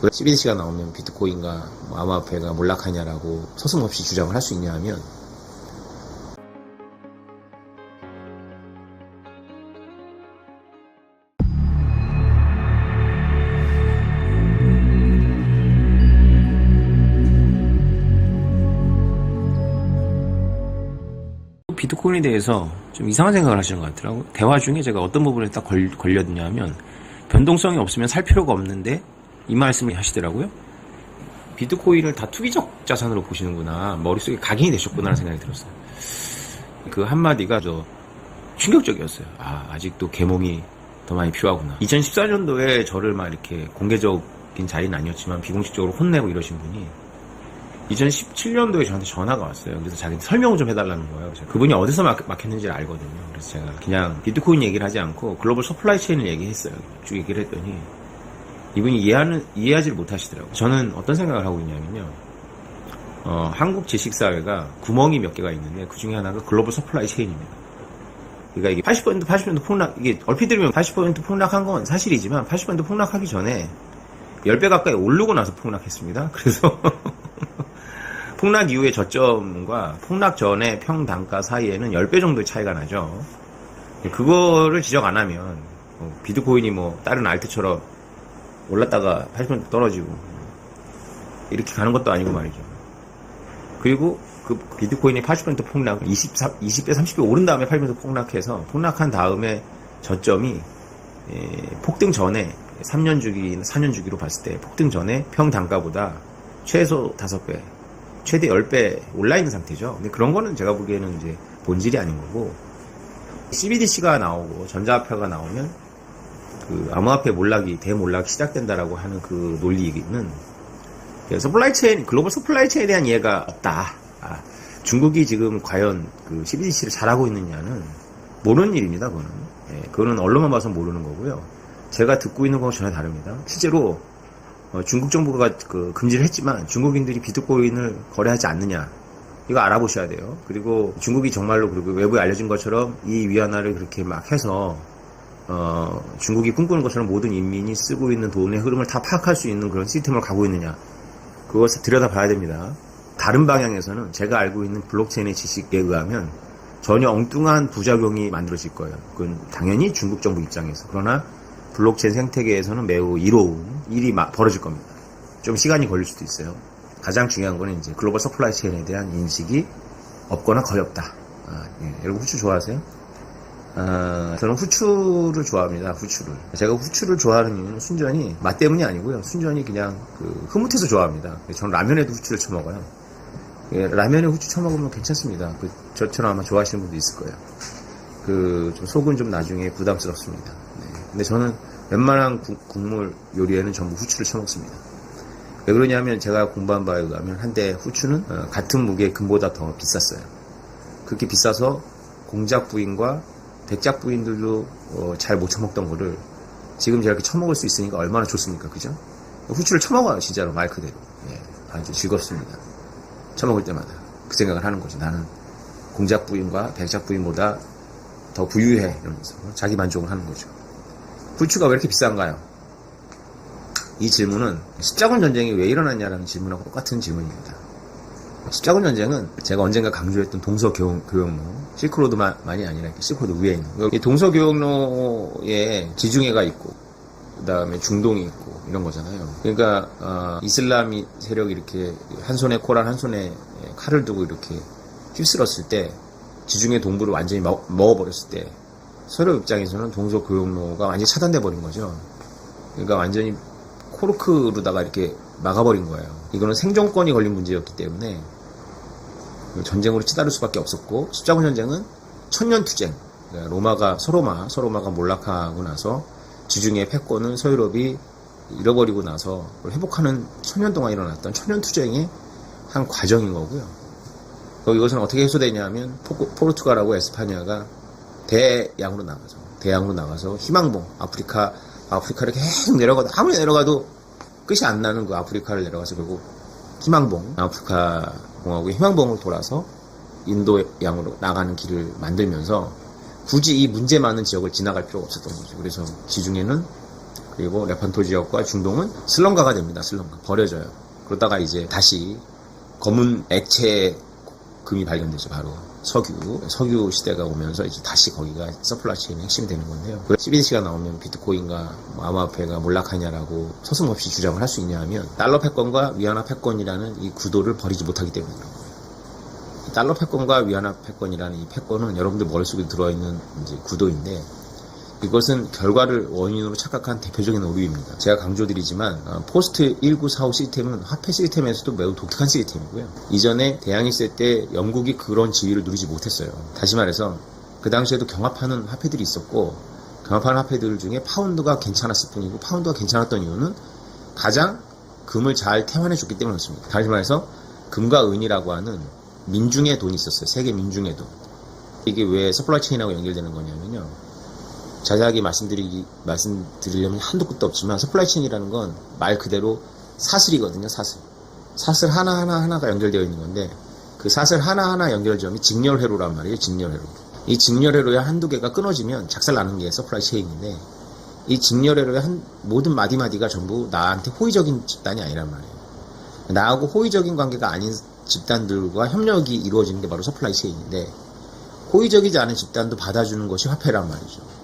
왜 CBDC가 나오면 비트코인과 뭐 암호화폐가 몰락하냐라고 서슴없이 주장을 할 수 있냐 하면, 비트코인에 대해서 좀 이상한 생각을 하시는 것 같더라고요. 대화 중에 제가 어떤 부분에 딱 걸렸냐 하면, 변동성이 없으면 살 필요가 없는데 이 말씀을 하시더라고요. 비트코인을 다 투기적 자산으로 보시는구나, 머릿속에 각인이 되셨구나 라는 생각이 들었어요. 그 한마디가 저 충격적이었어요. 아직도 계몽이 더 많이 필요하구나. 2014년도에 저를 막 이렇게 공개적인 자리는 아니었지만 비공식적으로 혼내고 이러신 분이 2017년도에 저한테 전화가 왔어요. 그래서 자기 설명을 좀 해달라는 거예요. 그분이 어디서 막혔는지를 알거든요. 그래서 제가 그냥 비트코인 얘기를 하지 않고 글로벌 서플라이 체인을 얘기했어요. 쭉 얘기를 했더니 이분이 이해하지를 못하시더라고요. 저는 어떤 생각을 하고 있냐면요. 한국 지식사회가 구멍이 몇 개가 있는데 그 중에 하나가 글로벌 서플라이 체인입니다. 그러니까 이게 80% 폭락, 이게 얼핏 들으면 80% 폭락한 건 사실이지만 80% 폭락하기 전에 10배 가까이 오르고 나서 폭락했습니다. 그래서 폭락 이후의 저점과 폭락 전의 평단가 사이에는 10배 정도의 차이가 나죠. 그거를 지적 안 하면 비트코인이 뭐 다른 알트처럼 올랐다가 80% 떨어지고 이렇게 가는 것도 아니고 말이죠. 그리고 그 비트코인이 80% 폭락, 20배, 30배 오른 다음에 80% 폭락해서 폭락한 다음에 저점이 폭등 전에 3년 주기, 4년 주기로 봤을 때 폭등 전에 평단가보다 최소 5배, 최대 10배 올라있는 상태죠. 근데 그런 거는 제가 보기에는 이제 본질이 아닌 거고, CBDC가 나오고 전자화폐가 나오면 그 암호화폐 대몰락이 시작된다라고 하는 그 논리는 서플라이체인, 글로벌 서플라이체인에 대한 이해가 없다. 중국이 지금 과연 그 CBDC를 잘하고 있느냐는 모르는 일입니다. 그거는 언론만 봐서 모르는 거고요. 제가 듣고 있는 거와 전혀 다릅니다. 실제로 중국 정부가 금지를 했지만 중국인들이 비트코인을 거래하지 않느냐, 이거 알아보셔야 돼요. 그리고 중국이 정말로, 그리고 외부에 알려진 것처럼 이 위안화를 그렇게 막 해서 중국이 꿈꾸는 것처럼 모든 인민이 쓰고 있는 돈의 흐름을 다 파악할 수 있는 그런 시스템을 가고 있느냐, 그것을 들여다봐야 됩니다. 다른 방향에서는 제가 알고 있는 블록체인의 지식에 의하면 전혀 엉뚱한 부작용이 만들어질 거예요. 그건 당연히 중국 정부 입장에서. 그러나 블록체인 생태계에서는 매우 이로운 일이 벌어질 겁니다. 좀 시간이 걸릴 수도 있어요. 가장 중요한 거는 이제 글로벌 서플라이 체인에 대한 인식이 없거나 거의 없다. 여러분 후추 좋아하세요? 저는 후추를 좋아합니다. 후추를. 제가 후추를 좋아하는 이유는 순전히 맛 때문이 아니고요. 순전히 그냥 흐뭇해서 좋아합니다. 저는 라면에도 후추를 쳐먹어요. 라면에 후추 쳐먹으면 괜찮습니다. 저처럼 아마 좋아하시는 분도 있을 거예요. 좀 속은 좀 나중에 부담스럽습니다. 근데 저는 웬만한 국물 요리에는 전부 후추를 쳐먹습니다. 왜 그러냐면 제가 공부한 바에 의하면 한때 후추는 같은 무게의 금보다 더 비쌌어요. 그렇게 비싸서 공작 부인과 백작 부인들도 잘 못 쳐먹던 거를 지금 제가 이렇게 쳐먹을 수 있으니까 얼마나 좋습니까? 그죠? 후추를 쳐먹어요, 진짜로, 말 그대로. 아주 즐겁습니다. 쳐먹을 때마다 그 생각을 하는 거죠. 나는 공작 부인과 백작 부인보다 더 부유해, 이러면서 자기 만족을 하는 거죠. 후추가 왜 이렇게 비싼가요? 이 질문은 십자군 전쟁이 왜 일어났냐라는 질문하고 똑같은 질문입니다. 십자군 전쟁은 제가 언젠가 강조했던 동서교역로, 실크로드만이 아니라 실크로드 위에 있는 이 동서교역로에 지중해가 있고 그 다음에 중동이 있고 이런 거잖아요. 그러니까 이슬람이 세력이 이렇게 한 손에 코란 한 손에 칼을 두고 이렇게 휩쓸었을 때, 지중해 동부를 완전히 먹어버렸을 때 서로 입장에서는 동서교역로가 완전히 차단돼 버린 거죠. 그러니까 완전히 코르크로다가 이렇게 막아버린 거예요. 이거는 생존권이 걸린 문제였기 때문에 전쟁으로 치달을 수밖에 없었고, 십자군 전쟁은 천년투쟁, 그러니까 서로마가 몰락하고 나서 지중해 패권을 서유럽이 잃어버리고 나서 회복하는 천년 동안 일어났던 천년투쟁의 한 과정인 거고요. 이것은 어떻게 해소되냐면 포르투갈하고 에스파냐가 대양으로 나가서 희망봉, 아프리카를 계속 내려가도, 아무리 내려가도 끝이 안 나는 그 아프리카를 내려가서 결국 희망봉, 아프리카 공화국의 희망봉을 돌아서 인도 양으로 나가는 길을 만들면서 굳이 이 문제 많은 지역을 지나갈 필요가 없었던 거죠. 그래서 지중해는 그리고 레판토 지역과 중동은 슬럼가가 됩니다. 슬럼가. 버려져요. 그러다가 이제 다시 검은 액체 금이 발견되죠. 바로 석유 시대가 오면서 이제 다시 거기가 서플라이 체인의 핵심이 되는 건데요. CBDC가 나오면 비트코인과 암호화폐가 몰락하냐라고 서슴없이 주장을 할 수 있냐 하면 달러 패권과 위안화 패권이라는 이 구도를 버리지 못하기 때문에 그런 거예요. 달러 패권과 위안화 패권이라는 이 패권은 여러분들 머릿속에 들어있는 이제 구도인데 이것은 결과를 원인으로 착각한 대표적인 오류입니다. 제가 강조드리지만 포스트 1945 시스템은 화폐 시스템에서도 매우 독특한 시스템이고요. 이전에 대항해 있을 때 영국이 그런 지위를 누리지 못했어요. 다시 말해서 그 당시에도 경합하는 화폐들이 있었고 경합하는 화폐들 중에 파운드가 괜찮았을 뿐이고 파운드가 괜찮았던 이유는 가장 금을 잘 태환해줬기 때문에 그렇습니다. 다시 말해서 금과 은이라고 하는 민중의 돈이 있었어요. 세계 민중의 돈. 이게 왜 서플라이 체인하고 연결되는 거냐면요. 자세하게 말씀드리려면 한도 끝도 없지만 서플라이 체인이라는 건 말 그대로 사슬이거든요. 사슬 하나가 연결되어 있는 건데 그 사슬 하나하나 연결점이 직렬회로란 말이에요. 직렬회로. 이 직렬회로의 한두 개가 끊어지면 작살나는 게 서플라이 체인인데 이 직렬회로의 모든 마디마디가 전부 나한테 호의적인 집단이 아니란 말이에요. 나하고 호의적인 관계가 아닌 집단들과 협력이 이루어지는 게 바로 서플라이 체인인데 호의적이지 않은 집단도 받아주는 것이 화폐란 말이죠.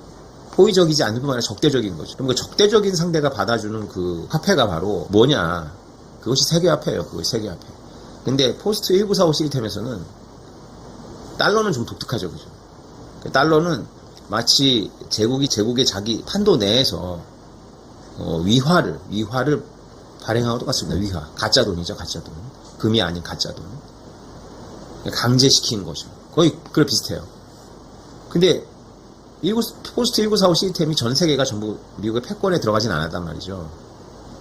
호의적이지 않은 뿐만 아니라 적대적인 거죠. 그럼 그 적대적인 상대가 받아주는 그 화폐가 바로 뭐냐? 그것이 세계화폐예요. 그것이 세계화폐. 근데 포스트 1945 시스템에서는 달러는 좀 독특하죠. 그죠? 달러는 마치 제국이 제국의 자기 판도 내에서 위화를 발행하고 똑같습니다. 위화. 가짜 돈이죠. 가짜 돈. 금이 아닌 가짜 돈. 강제시키는 거죠. 거의 그래 비슷해요. 근데 포스트 1945 시스템이 전 세계가 전부 미국의 패권에 들어가진 않았단 말이죠.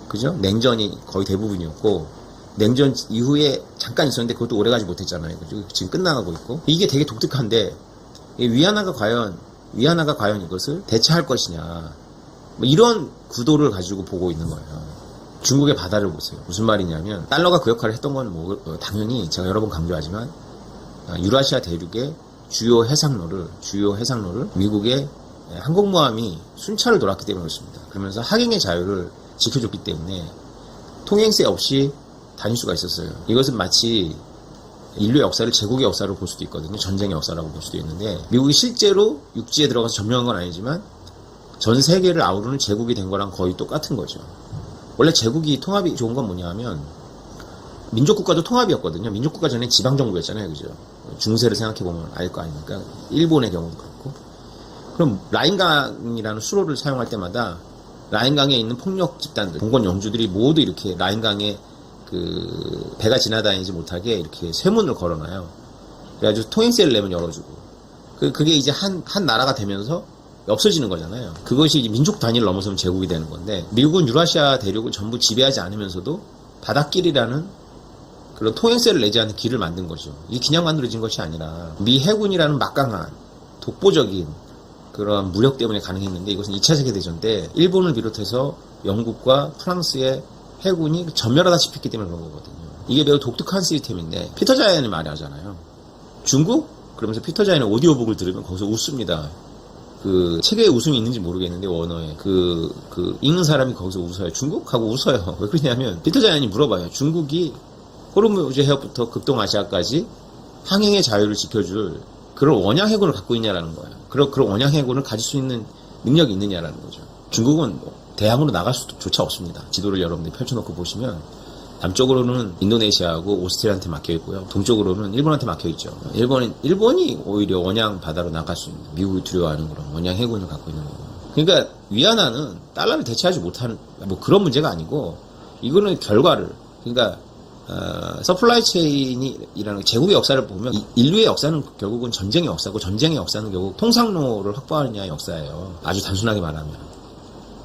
그죠? 냉전이 거의 대부분이었고 냉전 이후에 잠깐 있었는데 그것도 오래가지 못했잖아요. 그죠? 지금 끝나가고 있고 이게 되게 독특한데 위안화가 과연 이것을 대체할 것이냐 뭐 이런 구도를 가지고 보고 있는 거예요. 중국의 바다를 보세요. 무슨 말이냐면 달러가 그 역할을 했던 건 당연히 제가 여러 번 강조하지만 유라시아 대륙의 주요 해상로를 미국의 항공모함이 순찰을 돌았기 때문에 그렇습니다. 그러면서 항행의 자유를 지켜줬기 때문에 통행세 없이 다닐 수가 있었어요. 이것은 마치 인류의 역사를 제국의 역사로 볼 수도 있거든요. 전쟁의 역사라고 볼 수도 있는데 미국이 실제로 육지에 들어가서 점령한 건 아니지만 전 세계를 아우르는 제국이 된 거랑 거의 똑같은 거죠. 원래 제국이 통합이 좋은 건 뭐냐 하면 민족국가도 통합이었거든요. 민족국가 전에 지방정부였잖아요. 그죠? 중세를 생각해보면 알 거 아닙니까? 일본의 경우도 그렇고. 그럼 라인강이라는 수로를 사용할 때마다 라인강에 있는 폭력 집단들, 봉건 영주들이 모두 이렇게 라인강에 그 배가 지나다니지 못하게 이렇게 쇠문을 걸어놔요. 그래가지고 통행세를 내면 열어주고. 그게 이제 한 나라가 되면서 없어지는 거잖아요. 그것이 이제 민족 단위를 넘어서면 제국이 되는 건데 미국은 유라시아 대륙을 전부 지배하지 않으면서도 바닷길이라는 그런 통행세를 내지 않는 길을 만든 거죠. 이게 그냥 만들어진 것이 아니라 미 해군이라는 막강한 독보적인 그런 무력 때문에 가능했는데 이것은 2차 세계대전 때 일본을 비롯해서 영국과 프랑스의 해군이 전멸하다시피 했기 때문에 그런 거거든요. 이게 매우 독특한 시스템인데 피터 자이언이 말이 하잖아요. 중국? 그러면서 피터 자이언의 오디오북을 들으면 거기서 웃습니다. 그 책에 웃음이 있는지 모르겠는데 원어에 읽는 사람이 거기서 웃어요. 중국하고 웃어요. 왜 그러냐면 피터 자이언이 물어봐요. 중국이 호르무즈 해협부터 극동아시아까지 항행의 자유를 지켜줄 그런 원양 해군을 갖고 있냐라는 거예요. 그런 원양 해군을 가질 수 있는 능력이 있느냐라는 거죠. 중국은 대항으로 나갈 수조차 없습니다. 지도를 여러분들이 펼쳐놓고 보시면 남쪽으로는 인도네시아하고 오스트리아한테 막혀있고요. 동쪽으로는 일본한테 막혀있죠. 일본이 오히려 원양 바다로 나갈 수 있는 미국이 두려워하는 그런 원양 해군을 갖고 있는 거고. 그러니까 위안화는 달러를 대체하지 못하는 뭐 그런 문제가 아니고 이거는 결과를 그러니까 서플라이 체인이라는 제국의 역사를 보면 인류의 역사는 결국은 전쟁의 역사고 전쟁의 역사는 결국 통상로를 확보하느냐의 역사예요. 아주 단순하게 말하면.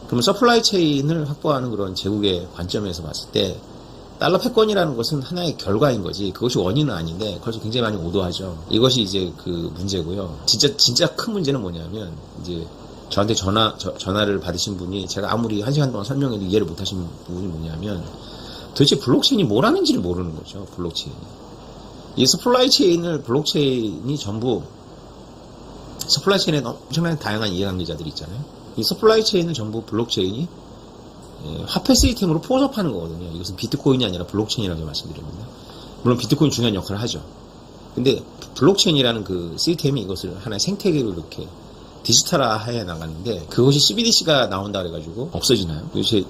그러면 서플라이 체인을 확보하는 그런 제국의 관점에서 봤을 때 달러 패권이라는 것은 하나의 결과인 거지 그것이 원인은 아닌데 그것이 굉장히 많이 오도하죠. 이것이 이제 그 문제고요. 진짜 큰 문제는 뭐냐면 이제 저한테 전화를 받으신 분이 제가 아무리 1시간 동안 설명해도 이해를 못하신 부분이 뭐냐면 도대체 블록체인이 뭘 하는지를 모르는 거죠. 블록체인이. 이 서플라이 체인을 블록체인이 전부 서플라이 체인에 엄청나게 다양한 이해관계자들이 있잖아요. 이 서플라이 체인을 전부 블록체인이 화폐 시스템으로 포섭하는 거거든요. 이것은 비트코인이 아니라 블록체인이라고 말씀드립니다. 물론 비트코인 중요한 역할을 하죠. 근데 블록체인이라는 그 시스템이 이것을 하나의 생태계로 이렇게 디지털화해 나가는데, 그것이 CBDC가 나온다 그래가지고 없어지나요? 도대체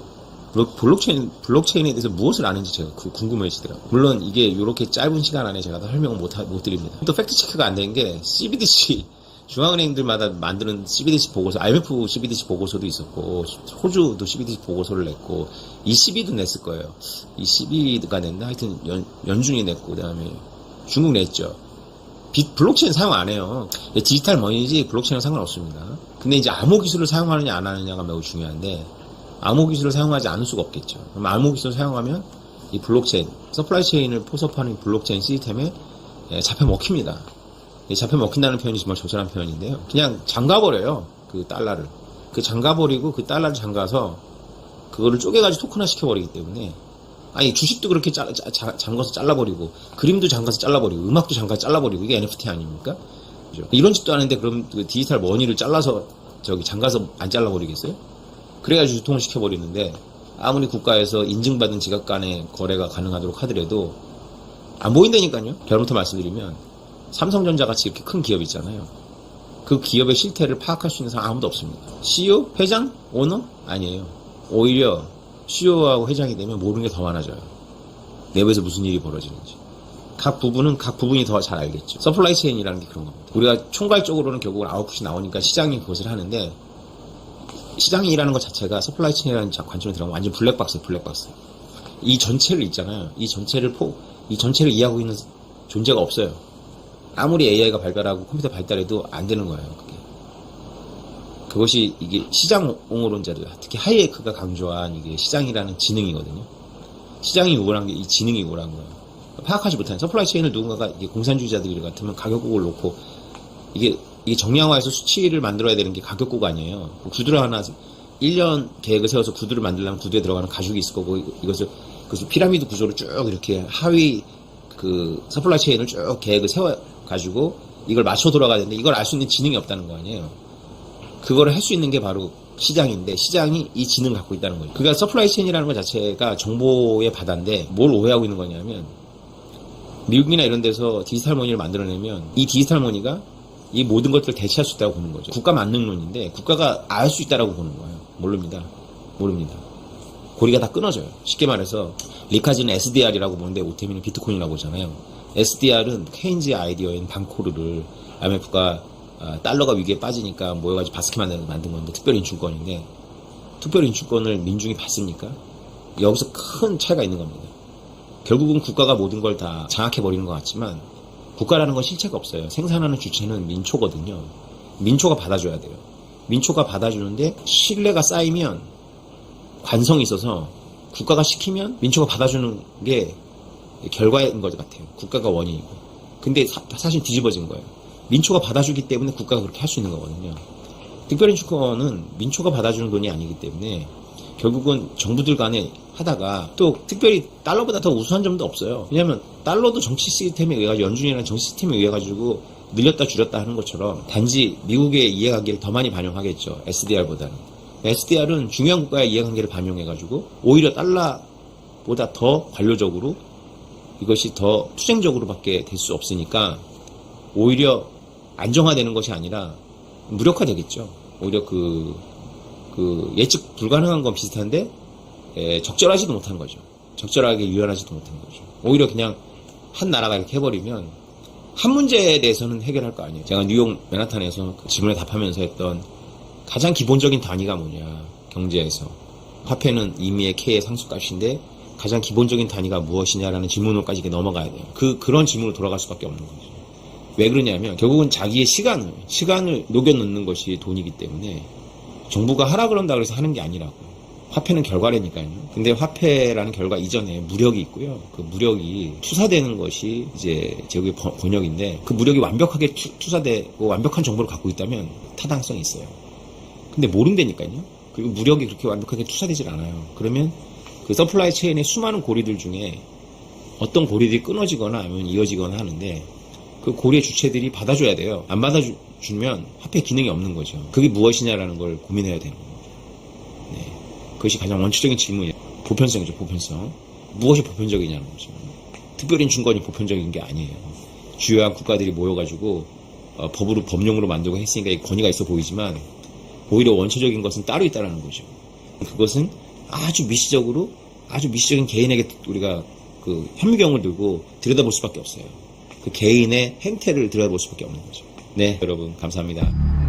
블록체인에 대해서 무엇을 아는지 제가 궁금해지더라고요. 물론 이게 이렇게 짧은 시간 안에 제가 다 설명을 못 드립니다. 또 팩트체크가 안 된 게, CBDC 중앙은행들마다 만드는 CBDC 보고서, IMF CBDC 보고서도 있었고, 호주도 CBDC 보고서를 냈고, ECB도 냈을 거예요. ECB가 냈나? 하여튼 연준이 냈고, 그 다음에 중국 냈죠. 블록체인 사용 안 해요. 디지털 머니지 블록체인은 상관없습니다. 근데 이제 암호 기술을 사용하느냐 안 하느냐가 매우 중요한데, 암호 기술을 사용하지 않을 수가 없겠죠. 그럼 암호 기술을 사용하면 이 블록체인, 서플라이 체인을 포섭하는 블록체인 시스템에 잡혀 먹힙니다. 잡혀 먹힌다는 표현이 정말 적절한 표현인데요. 그냥 잠가버려요. 그 달러를. 잠가버리고 그 달러를 잠가서 그거를 쪼개가지고 토큰화 시켜버리기 때문에, 아니 주식도 그렇게 잠가서 잘라버리고, 그림도 잠가서 잘라버리고, 음악도 잠가서 잘라버리고, 이게 NFT 아닙니까? 그죠? 이런 짓도 하는데 그럼 그 디지털 머니를 잘라서 잠가서 안 잘라버리겠어요? 그래가지고 유통을 시켜버리는데, 아무리 국가에서 인증받은 지각 간의 거래가 가능하도록 하더라도 안 보인다니까요. 결론부터 말씀드리면, 삼성전자 같이 이렇게 큰 기업이 있잖아요. 그 기업의 실태를 파악할 수 있는 사람 아무도 없습니다. CEO? 회장? 오너? 아니에요. 오히려 CEO하고 회장이 되면 모르는 게 더 많아져요. 내부에서 무슨 일이 벌어지는지. 각 부분이 더 잘 알겠죠. 서플라이 체인이라는 게 그런 겁니다. 우리가 총괄적으로는 결국은 아웃풋이 나오니까 시장이 그것을 하는데, 시장이 일하는 것 자체가 서플라이 체인이라는 관점에 들어가면 완전 블랙박스예요, 블랙박스. 이 전체를 있잖아요. 이 전체를 이해하고 있는 존재가 없어요. 아무리 AI가 발달하고 컴퓨터 발달해도 안 되는 거예요, 그게. 그것이 이게 시장 옹호론자들, 특히 하이에크가 강조한 이게 시장이라는 지능이거든요. 시장이 우월한 게 이 지능이 우월한 거예요. 파악하지 못하는 서플라이 체인을 누군가가, 이게 공산주의자들 같으면 가격국을 놓고, 이게 정량화해서 수치를 만들어야 되는 게 가격국 아니에요. 구두를 하나 1년 계획을 세워서 구두를 만들려면 구두에 들어가는 가죽이 있을 거고, 이것을 피라미드 구조로 쭉 이렇게 하위 그 서플라이 체인을 쭉 계획을 세워가지고 이걸 맞춰 돌아가야 되는데, 이걸 알 수 있는 지능이 없다는 거 아니에요. 그거를 할 수 있는 게 바로 시장인데, 시장이 이 지능을 갖고 있다는 거예요. 그러니까 서플라이 체인이라는 것 자체가 정보의 바다인데, 뭘 오해하고 있는 거냐면, 미국이나 이런 데서 디지털 머니를 만들어내면 이 디지털 머니가 이 모든 것들을 대체할 수 있다고 보는 거죠. 국가 만능론인데, 국가가 알 수 있다라고 보는 거예요. 모릅니다. 고리가 다 끊어져요. 쉽게 말해서 리카지는 SDR이라고 보는데 오태민은 비트코인이라고 보잖아요. SDR은 케인즈의 아이디어인 방코르를 IMF가 달러가 위기에 빠지니까 모여가지고 바스켓 만든 건데, 특별인출권인데, 특별인출권을 민중이 받습니까? 여기서 큰 차이가 있는 겁니다. 결국은 국가가 모든 걸 다 장악해버리는 것 같지만, 국가라는 건 실체가 없어요. 생산하는 주체는 민초거든요. 민초가 받아줘야 돼요. 민초가 받아주는데, 신뢰가 쌓이면 관성이 있어서 국가가 시키면 민초가 받아주는 게 결과인 것 같아요. 국가가 원인이고. 근데 사실 뒤집어진 거예요. 민초가 받아주기 때문에 국가가 그렇게 할 수 있는 거거든요. 특별인출권은 민초가 받아주는 돈이 아니기 때문에 결국은 정부들 간에 하다가, 또 특별히 달러보다 더 우수한 점도 없어요. 왜냐하면 달러도 정치 시스템에 의해 가지고, 연준이라는 정치 시스템에 의해 가지고 늘렸다 줄였다 하는 것처럼, 단지 미국의 이해관계를 더 많이 반영하겠죠. SDR보다는. SDR은 중요한 국가의 이해관계를 반영해가지고 오히려 달러보다 더 관료적으로, 이것이 더 투쟁적으로밖에 될 수 없으니까 오히려 안정화되는 것이 아니라 무력화되겠죠. 오히려 예측 불가능한 건 비슷한데, 적절하지도 못한 거죠. 적절하게 유연하지도 못한 거죠. 오히려 그냥 한 나라가 이렇게 해버리면 한 문제에 대해서는 해결할 거 아니에요. 제가 뉴욕 맨하탄에서 그 질문에 답하면서 했던 가장 기본적인 단위가 뭐냐, 경제에서. 화폐는 임의의 K의 상수값인데 가장 기본적인 단위가 무엇이냐라는 질문으로까지 넘어가야 돼요. 그런 질문으로 돌아갈 수밖에 없는 거죠. 왜 그러냐면, 결국은 자기의 시간을 녹여넣는 것이 돈이기 때문에, 정부가 하라 그런다 그래서 하는 게 아니라고. 화폐는 결과라니까요. 근데 화폐라는 결과 이전에 무력이 있고요. 그 무력이 투사되는 것이 이제 제국의 권역인데, 그 무력이 완벽하게 투사되고 완벽한 정보를 갖고 있다면 타당성이 있어요. 근데 모른다니까요. 그리고 무력이 그렇게 완벽하게 투사되질 않아요. 그러면 그 서플라이 체인의 수많은 고리들 중에 어떤 고리들이 끊어지거나 아니면 이어지거나 하는데, 그 고리의 주체들이 받아줘야 돼요. 안 받아주면 화폐 기능이 없는 거죠. 그게 무엇이냐라는 걸 고민해야 되는 거죠. 네. 그것이 가장 원초적인 질문이에요. 보편성이죠, 보편성. 무엇이 보편적이냐는 거죠. 특별인 중건이 보편적인 게 아니에요. 주요한 국가들이 모여가지고 법으로 법령으로 만들고 했으니까 이 권위가 있어 보이지만 오히려 원초적인 것은 따로 있다는 거죠. 그것은 아주 미시적인 개인에게 우리가 그 현미경을 들고 들여다볼 수밖에 없어요. 그 개인의 행태를 들여다볼 수밖에 없는 거죠. 네, 여러분 감사합니다.